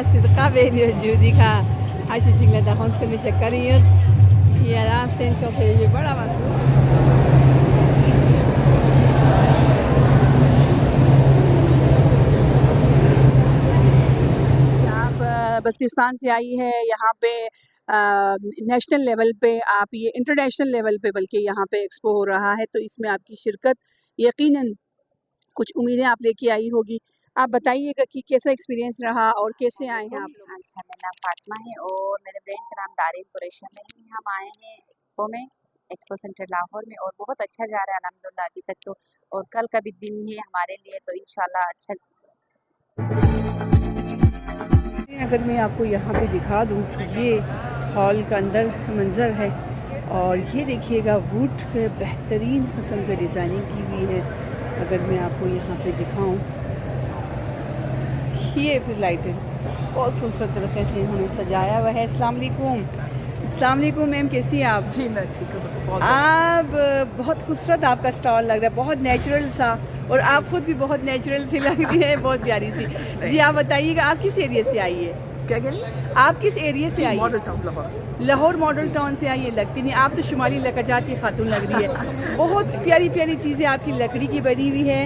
Sidqa beni ka ashi jingle da hons kami çakariyor. Ya sen çok iyi bana basın. आप बल्तिस्तान से आई है यहाँ पे नेशनल लेवल पे आप ये इंटरनेशनल लेवल पे बल्कि यहाँ पे एक्सपो हो रहा है तो इसमें आपकी शिरकत यकीनन कुछ उम्मीदें आप लेके आई होगी। आप बताइएगा कि कैसा एक्सपीरियंस रहा और कैसे आए हैं आप लोग? अच्छा, मेरा नाम फातिमा है और मेरे ब्रांड का नाम दारिन कुरैशिया में है। हम आए हैं एक्सपो में, एक्सपो सेंटर लाहौर में, और बहुत अच्छा जा रहा है अल्हम्दुलिल्लाह अभी तक तो। और कल का भी दिन है हमारे लिए, तो इंशाल्लाह अच्छा। अगर मैं आपको यहाँ पे दिखा दूँ, ये हॉल का अंदर मंज़र है और ये देखिएगा वुड के बेहतरीन किस्म की डिज़ाइनिंग की हुई है। अगर मैं आपको यहाँ पे दिखाऊँ, ये फिर लाइटें बहुत खूबसूरत तरीके से इन्होंने सजाया हुआ है। अस्सलाम वालेकुम। अस्सलाम वालेकुम मैम, कैसी हैं आप? जी मैं ठीक हूँ। आप बहुत खूबसूरत आपका स्टॉल लग रहा है, बहुत नेचुरल सा, और आप खुद भी बहुत नेचुरल सी लग रही है, बहुत प्यारी सी। जी आप बताइएगा, आप किस एरिया से आई है? क्या कह रही हैं? आप किस एरिया से आई? Model town Lahore. Lahore model town से आई है। लगती नहीं, आप तो शुमाली लकाजात की खातून लग रही है। बहुत प्यारी प्यारी चीज़ें आपकी लकड़ी की बनी हुई है।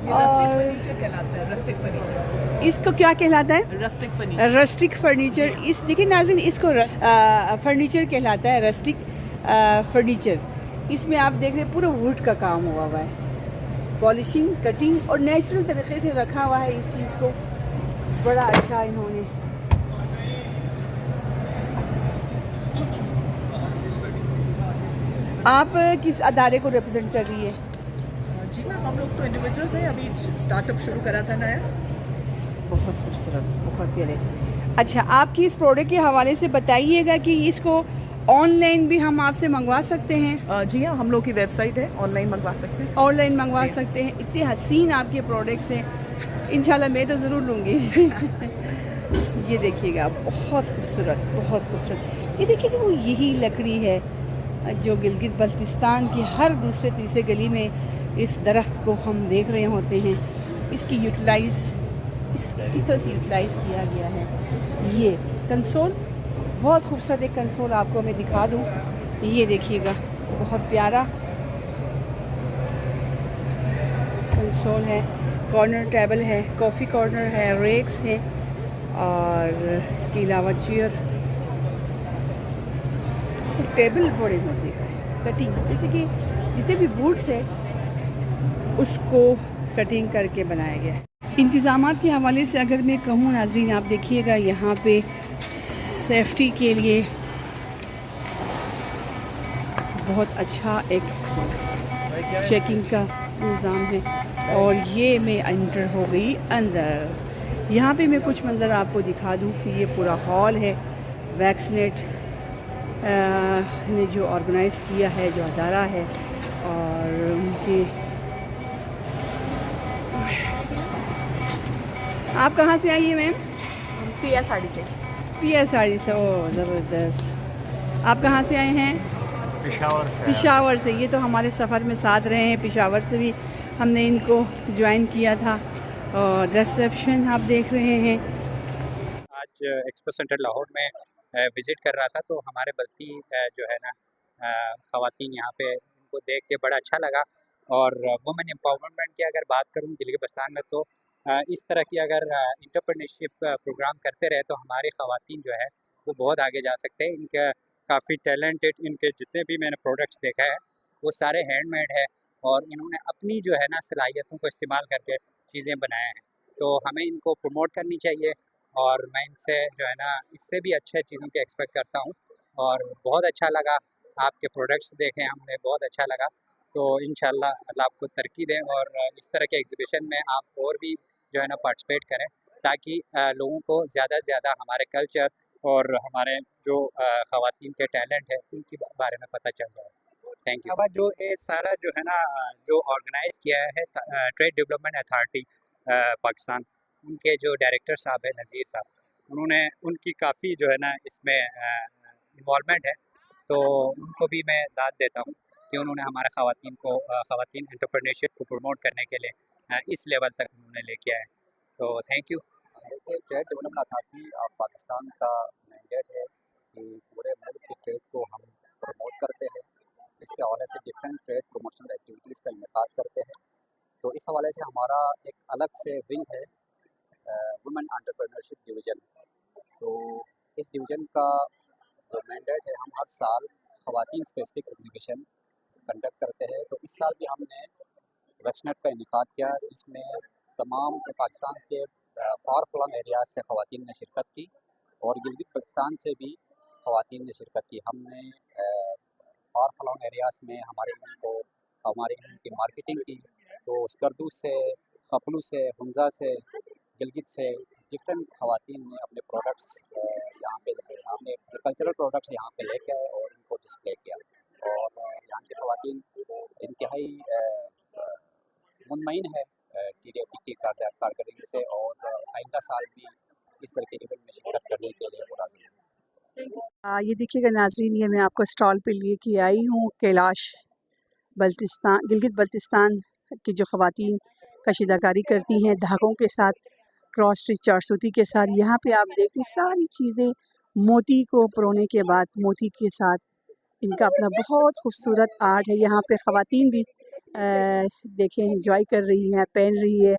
ये रस्टिक फर्नीचर कहलाता है। रस्टिक फर्नीचर, इसको क्या कहलाता है? Rustic furniture. Rustic furniture. इस देखिए नाज़रीन, इसको फर्नीचर कहलाता है, रस्टिक फर्नीचर। इसमें आप देख रहे हैं पूरा वुड का काम हुआ हुआ है, पॉलिशिंग, कटिंग और नेचुरल तरीके से रखा हुआ है इस चीज़ को। बड़ा अच्छा इन्होंने। आप किस अदारे को रिप्रेजेंट कर रही है? जी मैम, हम लोग तो इंडिविजुअल्स हैं, अभी स्टार्टअप शुरू करा था नया। बहुत खूबसूरत, बहुत प्यारे। अच्छा, आपकी इस प्रोडक्ट के हवाले से बताइएगा कि इसको ऑनलाइन भी हम आपसे मंगवा सकते हैं? जी हाँ, हम लोग की वेबसाइट है, ऑनलाइन मंगवा सकते हैं। ऑनलाइन मंगवा सकते हैं। इतने हसीन आपके प्रोडक्ट्स हैं, इंशाल्लाह मैं तो ज़रूर लूँगी। ये देखिएगा, बहुत खूबसूरत, बहुत खूबसूरत। ये देखिए कि वो यही लकड़ी है जो गिलगित बल्तिस्तान की हर दूसरे तीसरे गली में इस दरख्त को हम देख रहे होते हैं। इसकी यूटिलाइज़ किस तरह से यूटिलाइज़ किया गया है। ये कंसोल, बहुत खूबसूरत एक कंसोल आपको मैं दिखा दूँ। ये देखिएगा, बहुत प्यारा कंसोल है। कॉर्नर टेबल है, कॉफ़ी कॉर्नर है, रेक्स हैं, और इसके अलावा चेयर। टेबल बड़े मज़े का है, कटिंग जैसे कि जितने भी वुड्स है उसको कटिंग करके बनाया गया है। इंतज़ामात के हवाले से अगर मैं कहूँ नाज़रीन, आप देखिएगा यहाँ पे सेफ्टी के लिए बहुत अच्छा एक चेकिंग का इंतज़ाम है। और ये मैं एंटर हो गई अंदर। यहाँ पे मैं कुछ मंज़र आपको दिखा दूँ कि ये पूरा हॉल है। वैक्सनेट ने जो ऑर्गेनाइज़ किया है, जो अदारा है, और उनकी। आप कहाँ से आई है मैम? PSRD से। PSRD से। ओह ज़बरदस्त। आप कहाँ से आए हैं? पेशावर से। पेशावर से। ये तो हमारे सफ़र में साथ रहे हैं, पेशावर से भी हमने इनको ज्वाइन किया था। और रिसेप्शन आप देख रहे हैं। आज एक्सपो सेंटर लाहौर में विज़िट कर रहा था, तो हमारे बस्ती जो है ना ख़वातीन यहाँ पे, उनको देख के बड़ा अच्छा लगा। और वुमेन एम्पावरमेंट की अगर बात करूँ गिलगित बल्तिस्तान में, तो इस तरह की अगर एंटरप्रेन्योरशिप प्रोग्राम करते रहे तो हमारे ख़वातीन जो है वो बहुत आगे जा सकते हैं। इनका काफ़ी टैलेंटेड, इनके जितने भी मैंने प्रोडक्ट्स देखा है वो सारे हैंडमेड है, और इन्होंने अपनी जो है ना सलाहियतों को इस्तेमाल करके चीज़ें बनाए हैं। तो हमें इनको प्रमोट करनी चाहिए, और मैं इनसे जो है ना इससे भी अच्छे चीज़ों की एक्सपेक्ट करता हूँ। और बहुत अच्छा लगा, आपके प्रोडक्ट्स देखे हमने, बहुत अच्छा लगा। तो इंशाल्लाह अल्लाह आपको तरक्की दें, और इस तरह के एग्ज़िबिशन में आप और भी जो है ना पार्टिसिपेट करें, ताकि लोगों को ज़्यादा से ज़्यादा हमारे कल्चर और हमारे जो ख़वातीन के टैलेंट है उनके बारे में पता चल जाए। Thank you. अब जो ये सारा जो है ना जो ऑर्गेनाइज़ किया है ट्रेड डेवलपमेंट अथॉरिटी पाकिस्तान, उनके जो डायरेक्टर साहब हैं नज़ीर साहब, उन्होंने उनकी काफ़ी जो है ना इसमें इन्वॉल्वमेंट है। तो उनको भी मैं दाद देता हूँ कि उन्होंने हमारे ख़वातीन एंटरप्रेन्योरशिप को प्रमोट करने के लिए इस लेवल तक उन्होंने लेके आए। तो थैंक यू। देखिए, trade development authority of Pakistan का मैंडेट है कि पूरे मुल्क के ट्रेड को हम प्रमोट करते हैं। इसके हवाले से डिफरेंट ट्रेड प्रमोशनल एक्टिविटीज़ का इनेकाद करते हैं। तो इस हवाले से हमारा एक अलग से विंग है, वुमेन एंटरप्रेन्योरशिप डिवीज़न। तो इस डिवीज़न का जो मैंडेट है, हम हर साल ख़वातीन स्पेसिफिक एग्जीबिशन कंडक्ट करते हैं। तो इस साल भी हमने वेक्सनेट का इनेकाद किया। इसमें तमाम पाकिस्तान के फार फ्लंग एरियाज से ख़वातीन ने शिरकत की और गिलगित बल्तिस्तान से भी ख़वातीन ने शिरकत की। हमने फार फ्लंग एरियाज में हमारे इल्म की मार्केटिंग की। तो स्कर्दू से, खपलू से, हुंजा से, गिलगित से डिफरेंट ख़वातीन ने अपने प्रोडक्ट्स यहाँ पे हमने कल्चरल प्रोडक्ट्स यहाँ पे लेके आए और इनको डिस्प्ले किया। और यहाँ की ख़वातीन इंतहाई मुतमईन है TDFD की कारकर्दगी से और आइंदा साल भी इस तरह के इवेंट में शिरकत करने के लिए वो राज़ी हैं। ये देखिएगा नाजरीन, ये मैं आपको स्टॉल पे लेके आई हूँ कैलाश बल्तिस्तान, गिलगित बल्तिस्तान की जो ख़वातीन कशीदाकारी करती हैं धागों के साथ, क्रॉस स्टिच चार सूती के साथ। यहाँ पे आप देखिए सारी चीज़ें मोती को परोने के बाद मोती के साथ इनका अपना बहुत खूबसूरत आर्ट है। यहाँ पे ख़वातीन भी देखें एंजॉय कर रही हैं, पहन रही है,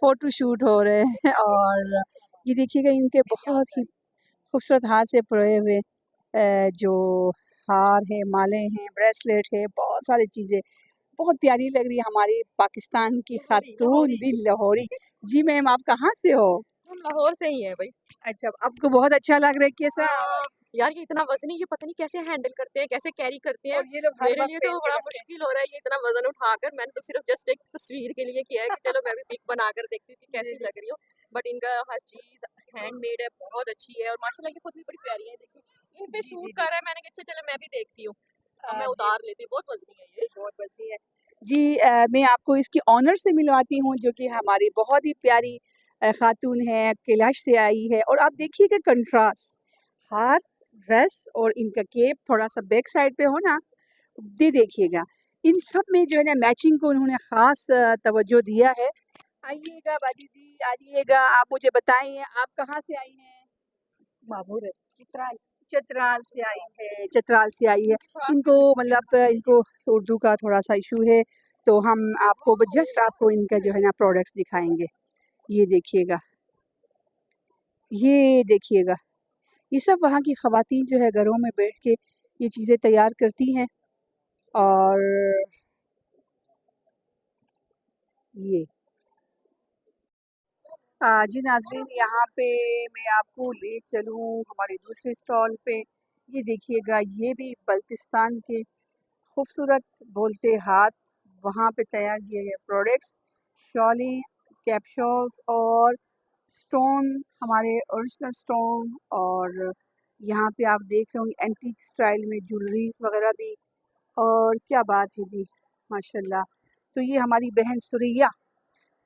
फ़ोटो शूट हो रहे हैं। और ये देखिएगा इनके बहुत ही खूबसूरत हाथ से परोए हुए जो हार है, मालें हैं, ब्रेसलेट है, बहुत सारी चीज़ें बहुत प्यारी लग रही है। हमारी पाकिस्तान की खातून भी लाहौरी। जी मैम, आप कहाँ से हो? हम लाहौर से ही हैं भाई। अच्छा, आपको बहुत अच्छा लग रहा है कैसा? यार ये इतना वजन है, ये पता नहीं कैसे हैंडल करते हैं, कैसे कैरी करते हैं। और ये लोग हर मेरे वक्त लिए तो पहन के बड़ा रखते हैं। मुश्किल हो रहा है ये इतना वजन उठाकर। मैंने तो सिर्फ जस्ट एक तस्वीर के लिए किया है कि चलो मैं भी पिक बनाकर देखती हूँ कि कैसी लग रही हूँ। बट इनका हर चीज हैंडमेड है, बहुत अच्छी है और माशाल्लाह ये खुद भी बड़ी प्यारी है। देखिए इन पे जी, सूट जी, कर रहा है, मैंने कहा अच्छा चलो मैं भी देखती हूँ। अब मैं जी, उतार लेती हूँ, बहुत वजनी है ये। बहुत बढ़िया है। जी, मैं आपको इसकी ऑनर से मिलवाती हूँ जो कि हमारी बहुत ही प्यारी खातून है, कैलाश से आई है। और आप देखिएगा कंट्रास्ट, हार, ड्रेस और इनका केप थोड़ा सा बैक साइड पे हो ना, ये देखिएगा इन सब में जो है ना मैचिंग को उन्होंने ख़ास तवज्जो दिया है। आइएगा बाजी जी, आइएगा। आप मुझे बताइए आप कहाँ से आई हैं? मामूर है। चित्राल, चतराल से आई है, चतराल से आई है। इनको मतलब इनको उर्दू का थोड़ा सा इशू है, तो हम आपको जस्ट आपको इनका जो है ना प्रोडक्ट्स दिखाएंगे। ये देखिएगा, ये देखिएगा, ये सब वहाँ की ख़वातीन जो है घरों में बैठ के ये चीज़ें तैयार करती हैं। और ये जी नाज़रीन, यहाँ पे मैं आपको ले चलूँ हमारे दूसरे स्टॉल पे। ये देखिएगा, ये भी बल्तिस्तान के खूबसूरत बोलते हाथ वहाँ पे तैयार किए गए प्रोडक्ट्स, शॉलें, कैप्सूल्स और स्टोन, हमारे ओरिजिनल स्टोन। और यहाँ पे आप देख रहे होंगे एंटीक स्टाइल में ज्वेलरीज वगैरह भी। और क्या बात है जी, माशाल्लाह। तो ये हमारी बहन सुरैया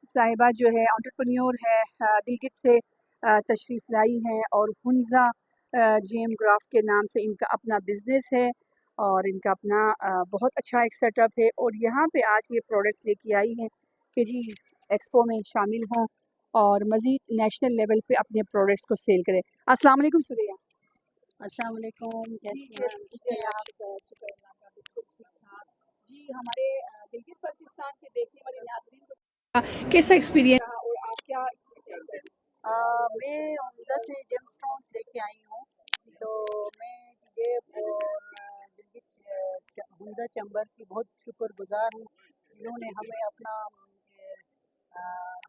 साहिबा जो है एंटरप्रेन्योर है, गिलगित से तशरीफ़ लाई हैं और हुंजा जेम ग्राफ के नाम से इनका अपना बिज़नेस है और इनका अपना बहुत अच्छा एक सेटअप है। और यहाँ पे आज ये प्रोडक्ट्स लेके आई हैं कि जी एक्सपो में शामिल हों और मज़ीद नेशनल लेवल पे अपने प्रोडक्ट्स को सेल करें। अस्सलाम वालेकुम सुरैया। अस्सलाम वालेकुम, कैसी हैं? ठीक है आप? शुक्र अल्लाह का, बिल्कुल ठीक-ठाक। जी, हमारे गिलगित बल्तिस्तान के देखने वाले नाज़रीन को कैसा एक्सपीरियंस रहा और आप क्या इसमें शेयर करें? मैं हुंजा से जेम स्टोन्स लेके आई हूँ। तो मैं जिदेब और हुंजा चंबर की बहुत शुक्रगुजार हूँ जिन्होंने हमें अपना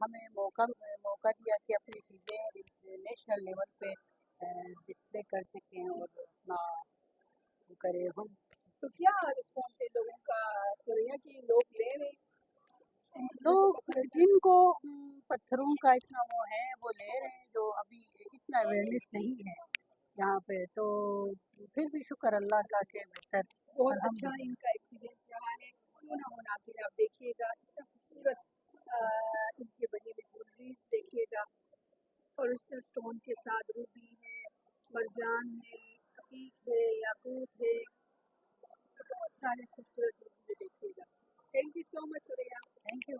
हमें मौका दिया कि अपनी चीज़ें नेशनल लेवल पे डिस्प्ले कर सकें और अपना वो करें हम। तो क्या रिस्पॉन्स है लोगों का? सुरैया की लोग ले रहे हैं? लोग जिनको पत्थरों का इतना वो है वो ले रहे हैं, जो अभी इतना अवेयरनेस नहीं है यहाँ पे। तो फिर भी शुक्र अल्लाह का के बेहतर बहुत अच्छा अल्हम्दुलिल्लाह। इनका एक्सपीरियंस रहा है। क्यों ना हो नाज़रीन, आप देखिएगा इतना खूबसूरत इनके बने हुए ज्वेलरीज देखिएगा, ओरिजिनल स्टोन के साथ रूबी है, मरजान है, अकीक है, याकूत है, बहुत सारे खूबसूरत ज्वेलरी देखिएगा। Thank you so much Suraiya. Thank you.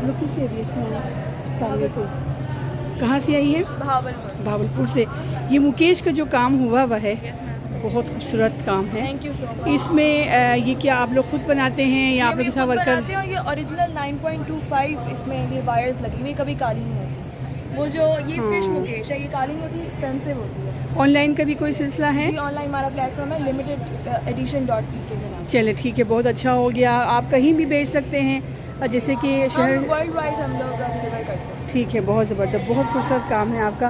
लोग किस एरिया से हैं? भावलपुर। कहाँ से आई है? भावलपुर। भावलपुर से। ये मुकेश का जो काम हुआ वह है, यस मैम, बहुत खूबसूरत काम है। Thank you so much. इसमें ये क्या आप लोग खुद बनाते हैं या आप लोग के साथ वर्कर? बनाते हैं और ये ओरिजिनल 9.25 इसमें ये वायर्स लगी हुई, कभी काली नहीं होती। वो जो ये हाँ। फिश मुकेश है, ये काली नहीं होती, एक्सपेंसिव होती है। ऑनलाइन का भी कोई सिलसिला है? जी ऑनलाइन हमारा प्लेटफॉर्म है limited edition.pk के नाम से। चले ठीक है, बहुत अच्छा हो गया। आप कहीं भी भेज सकते हैं, जैसे कि शहर। वर्ल्ड वाइड हम लोग डिलीवर करते हैं। ठीक है, बहुत ज़बरदस्त, बहुत खूबसूरत काम है आपका।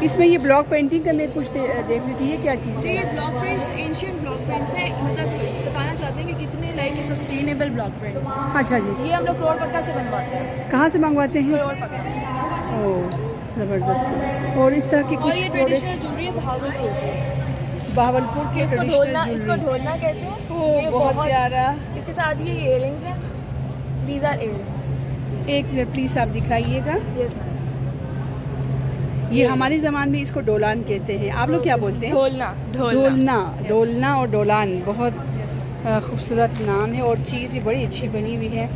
इसमें ये ब्लॉक पेंटिंग का मैं कुछ देख रही थी, ये क्या चीज़ जी है? Block prints ancient block prints है, मतलब बताना चाहते हैं कि कितने लाइक सस्टेनेबल ब्लॉक प्रिंट्स हैं। अच्छा जी, ये हम लोग करोड़ पक्का से बनवाते हैं। कहाँ से मंगवाते हैं? करोड़ पक्का। ओह ज़बरदस्त। और इस तरह के और कुछ ये प्रोडक्ट ट्रेडिशनल ज्वेलरी है भावलपुर की। भावलपुर के इसको ट्रेडिशनल ढोलना कहते हैं। ओह ये बहुत प्यारा। इसके साथ ये इयररिंग्स हैं, दीज आर इयररिंग्स। एक मिनट प्लीज़ आप दिखाइएगा। Yes ma'am. ये हमारे ज़माने में इसको डोलान कहते हैं, आप लोग क्या बोलते हैं? ढोलना। डोलना और डोलान, बहुत खूबसूरत नाम है और चीज़ भी बड़ी अच्छी बनी हुई है।